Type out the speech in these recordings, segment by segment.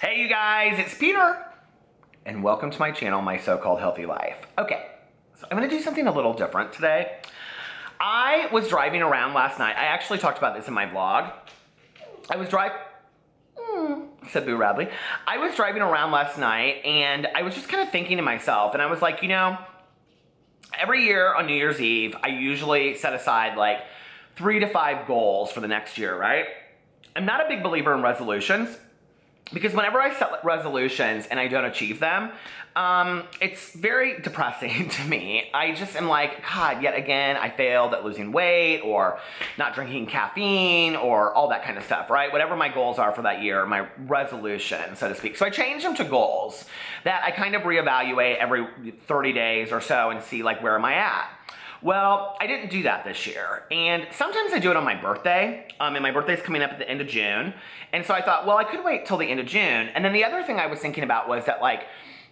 Hey you guys, it's Peter, and welcome to my channel, My So-Called Healthy Life. Okay, so I'm gonna do something a little different today. I was driving around last night. I actually talked about this in my vlog. I was said Boo Radley. I was driving around last night, and I was just kind of thinking to myself, and I was like, you know, every year on New Year's Eve, I usually set aside like 3 to 5 goals for the next year, right? I'm not a big believer in resolutions, because whenever I set resolutions and I don't achieve them, it's very depressing to me. I just am like, God, yet again, I failed at losing weight or not drinking caffeine or all that kind of stuff, right? Whatever my goals are for that year, my resolution, so to speak. So I change them to goals that I kind of reevaluate every 30 days or so and see like, where am I at? Well, I didn't do that this year, and sometimes I do it on my birthday, and my birthday's coming up at the end of June, and so I thought, well, I could wait till the end of June. And then the other thing I was thinking about was that, like,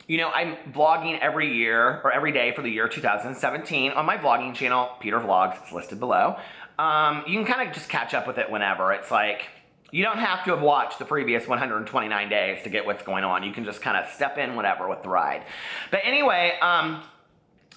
you know, I'm vlogging every year, or every day for the year 2017 on my vlogging channel, Peter Vlogs, it's listed below. You can kind of just catch up with it whenever. It's like, you don't have to have watched the previous 129 days to get what's going on. You can just kind of step in whenever with the ride. But anyway,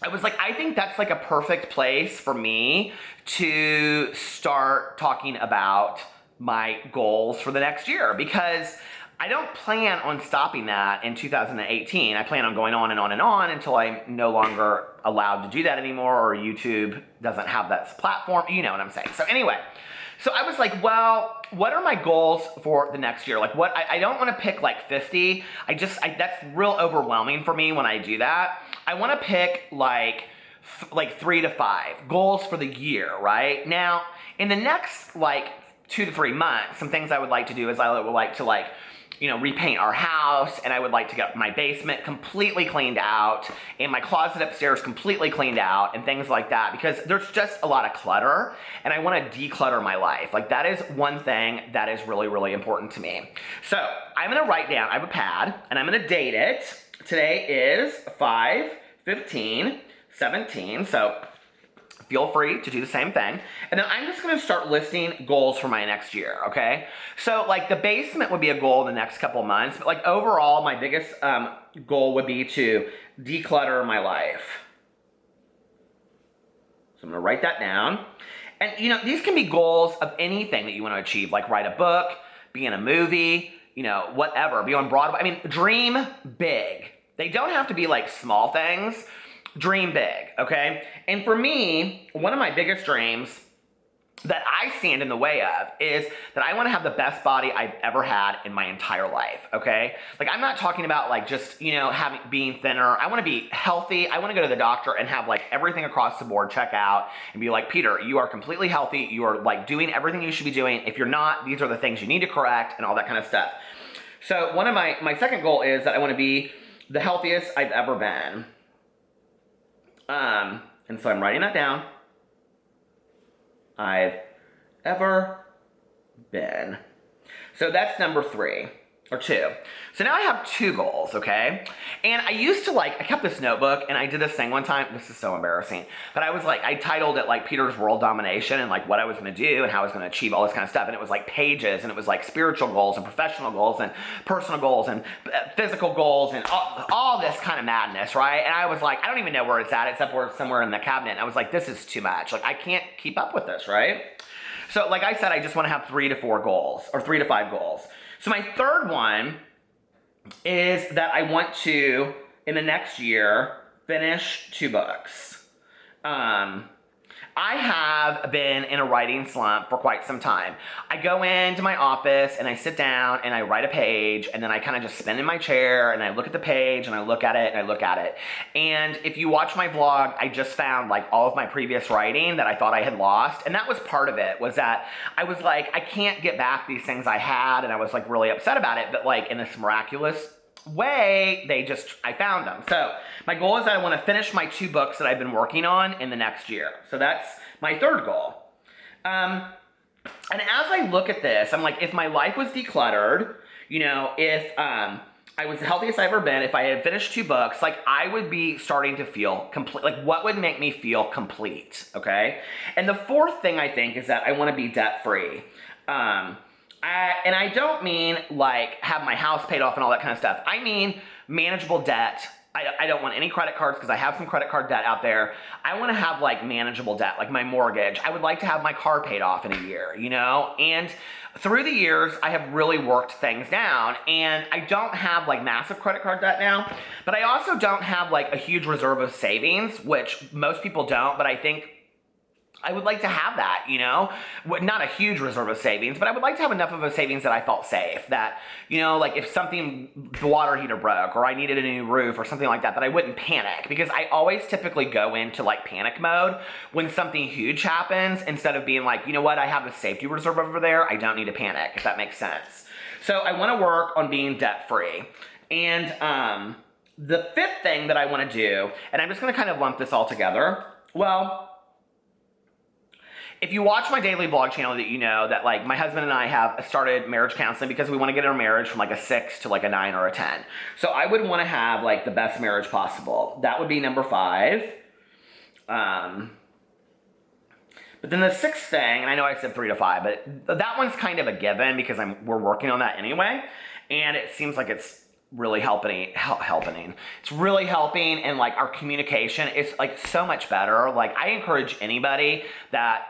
I was like, I think that's like a perfect place for me to start talking about my goals for the next year, because I don't plan on stopping that in 2018. I plan on going on and on and on until I'm no longer allowed to do that anymore, or YouTube doesn't have that platform. You know what I'm saying. So anyway, so I was like, well, what are my goals for the next year? Like, what, I don't want to pick like 50. That's real overwhelming for me when I do that. I want to pick like 3 to 5 goals for the year, right? Now, in the next like 2 to 3 months, some things I would like to do is I would like to, like, you know, repaint our house, and I would like to get my basement completely cleaned out and my closet upstairs completely cleaned out and things like that, because there's just a lot of clutter and I want to declutter my life. Like, that is one thing that is really, really important to me. So I'm going to write down, I have a pad, and I'm going to date it. Today is 5/15/17, so feel free to do the same thing. And then I'm just gonna start listing goals for my next year, okay? So like the basement would be a goal in the next couple months, but like overall, my biggest goal would be to declutter my life. So I'm gonna write that down. And you know, these can be goals of anything that you wanna achieve, like write a book, be in a movie, you know, whatever, be on Broadway. I mean, dream big. They don't have to be like small things. Dream big, okay? And for me, one of my biggest dreams that I stand in the way of is that I want to have the best body I've ever had in my entire life, okay? Like, I'm not talking about like just, you know, being thinner. I want to be healthy. I want to go to the doctor and have like everything across the board check out and be like, Peter, you are completely healthy. You are like doing everything you should be doing. If you're not, these are the things you need to correct and all that kind of stuff. So one of my second goal is that I want to be the healthiest I've ever been. And so I'm writing that down. I've ever been. So that's number 3 or 2. So now I have 2 goals, okay? And I used to I kept this notebook, and I did this thing one time. This is so embarrassing. But I was like, I titled it like Peter's World Domination, and like what I was going to do and how I was going to achieve all this kind of stuff. And it was like pages, and it was like spiritual goals and professional goals and personal goals and physical goals and all this kind of madness, right? And I was like, I don't even know where it's at, except where it's somewhere in the cabinet. And I was like, this is too much. Like, I can't keep up with this, right? So like I said, I just want to have 3 to 4 goals, or 3 to 5 goals. So my third one is that I want to, in the next year, finish 2 books. I have been in a writing slump for quite some time. I go into my office and I sit down and I write a page, and then I kind of just spin in my chair and I look at the page and I look at it and I look at it. And if you watch my vlog, I just found like all of my previous writing that I thought I had lost. And that was part of it, was that I was like, I can't get back these things I had, and I was like really upset about it. But like in this miraculous way, I found them. So my goal is that I want to finish my 2 books that I've been working on in the next year. So that's my third goal. And as I look at this, I'm like, if my life was decluttered, you know, if I was the healthiest I've ever been, if I had finished 2 books, like I would be starting to feel complete. Like, what would make me feel complete, okay? And the fourth thing I think is that I want to be debt-free. And I don't mean like have my house paid off and all that kind of stuff. I mean manageable debt. I don't want any credit cards because I have some credit card debt out there. I want to have like manageable debt, like my mortgage. I would like to have my car paid off in a year, you know? And through the years, I have really worked things down, and I don't have like massive credit card debt now, but I also don't have like a huge reserve of savings, which most people don't, but I think I would like to have that, you know, not a huge reserve of savings, but I would like to have enough of a savings that I felt safe, that, you know, like if something, the water heater broke or I needed a new roof or something like that, that I wouldn't panic, because I always typically go into like panic mode when something huge happens, instead of being like, you know what, I have a safety reserve over there, I don't need to panic, if that makes sense. So I want to work on being debt free. And the fifth thing that I want to do, and I'm just going to kind of lump this all together, well, if you watch my daily vlog channel, that you know that like my husband and I have started marriage counseling because we want to get our marriage from like a 6 to like a 9 or a 10. So I would want to have like the best marriage possible. That would be number 5. But then the sixth thing, and I know I said 3 to 5, but that one's kind of a given because we're working on that anyway, and it seems like it's really helping. It's really helping, and like our communication is like so much better. Like I encourage anybody that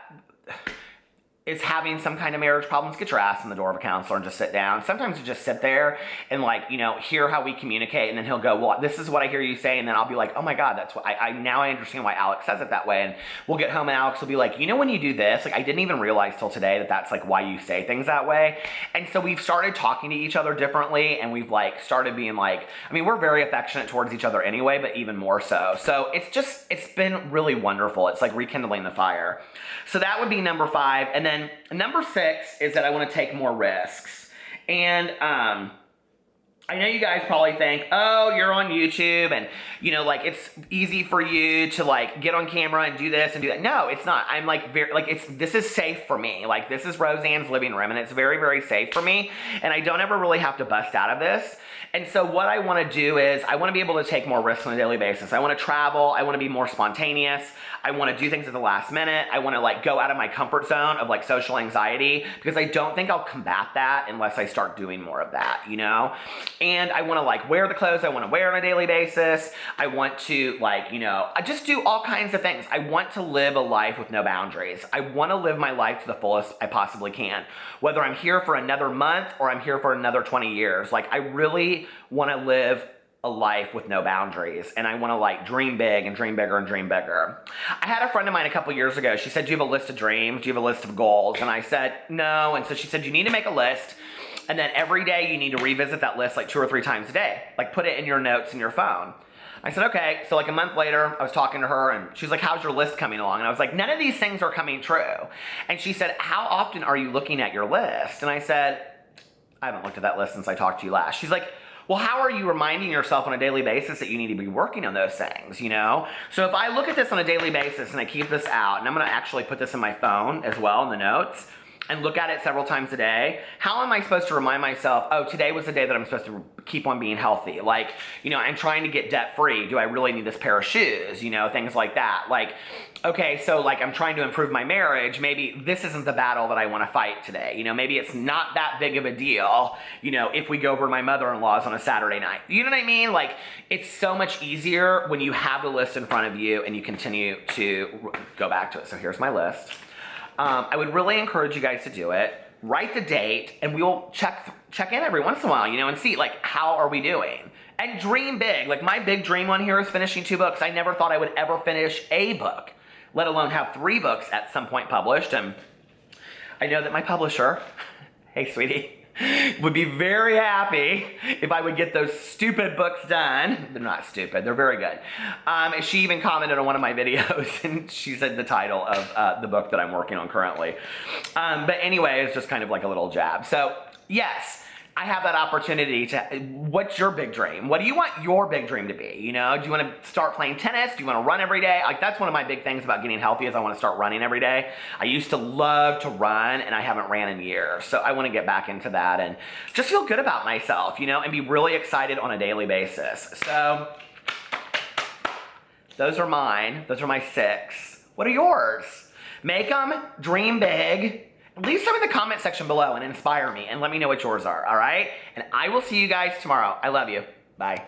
is having some kind of marriage problems, get your ass in the door of a counselor and just sit down. Sometimes you just sit there and like, you know, hear how we communicate, and then he'll go, well, this is what I hear you say, and then I'll be like, oh my God, that's what now I understand why Alex says it that way. And we'll get home and Alex will be like, you know, when you do this, like I didn't even realize till today that that's like why you say things that way. And so we've started talking to each other differently, and we've like started being like, I mean, we're very affectionate towards each other anyway, but even more so. So it's been really wonderful. It's like rekindling the fire. So that would be number 5. And then number 6 is that I want to take more risks. And I know you guys probably think, oh, you're on YouTube and, you know, like it's easy for you to like get on camera and do this and do that. No, it's not. I'm like this is safe for me. Like this is Roseanne's living room, and it's very, very safe for me. And I don't ever really have to bust out of this. And so what I want to do is I want to be able to take more risks on a daily basis. I want to travel. I want to be more spontaneous. I want to do things at the last minute. I want to like go out of my comfort zone of like social anxiety, because I don't think I'll combat that unless I start doing more of that, you know? And I want to like wear the clothes I want to wear on a daily basis. I want to like, you know, I just do all kinds of things. I want to live a life with no boundaries. I want to live my life to the fullest I possibly can. Whether I'm here for another month or I'm here for another 20 years, like I really want to live a life with no boundaries, and I want to like dream big and dream bigger and dream bigger. I had a friend of mine a couple years ago. She said, do you have a list of dreams? Do you have a list of goals? And I said, no. And so she said, you need to make a list, and then every day you need to revisit that list like 2 or 3 times a day. Like put it in your notes in your phone. I said, okay. So like a month later, I was talking to her, and she's like, how's your list coming along? And I was like, none of these things are coming true. And she said, how often are you looking at your list? And I said, I haven't looked at that list since I talked to you last. She's like, well, how are you reminding yourself on a daily basis that you need to be working on those things, you know? So if I look at this on a daily basis and I keep this out, and I'm gonna actually put this in my phone as well in the notes, and look at it several times a day, how am I supposed to remind myself, oh, today was the day that I'm supposed to keep on being healthy? Like, you know, I'm trying to get debt free. Do I really need this pair of shoes? You know, things like that. Like, okay, so like I'm trying to improve my marriage. Maybe this isn't the battle that I want to fight today. You know, maybe it's not that big of a deal, you know, if we go over to my mother-in-law's on a Saturday night. You know what I mean? Like, it's so much easier when you have the list in front of you and you continue to go back to it. So here's my list. I would really encourage you guys to do it. Write the date, and we will check in every once in a while, you know, and see, like, how are we doing? And dream big. Like, my big dream on here is finishing 2 books. I never thought I would ever finish a book, let alone have 3 books at some point published. And I know that my publisher, hey, sweetie, would be very happy if I would get those stupid books done. They're not stupid, they're very good. She even commented on one of my videos, and she said the title of the book that I'm working on currently. But anyway, it's just kind of like a little jab. So yes, I have that opportunity to, what's your big dream? What do you want your big dream to be? You know, do you want to start playing tennis? Do you want to run every day? Like, that's one of my big things about getting healthy, is I want to start running every day. I used to love to run, and I haven't ran in years. So I want to get back into that and just feel good about myself, you know, and be really excited on a daily basis. So those are mine. Those are my 6. What are yours? Make them, dream big, leave some in the comment section below and inspire me and let me know what yours are, all right? And I will see you guys tomorrow. I love you. Bye.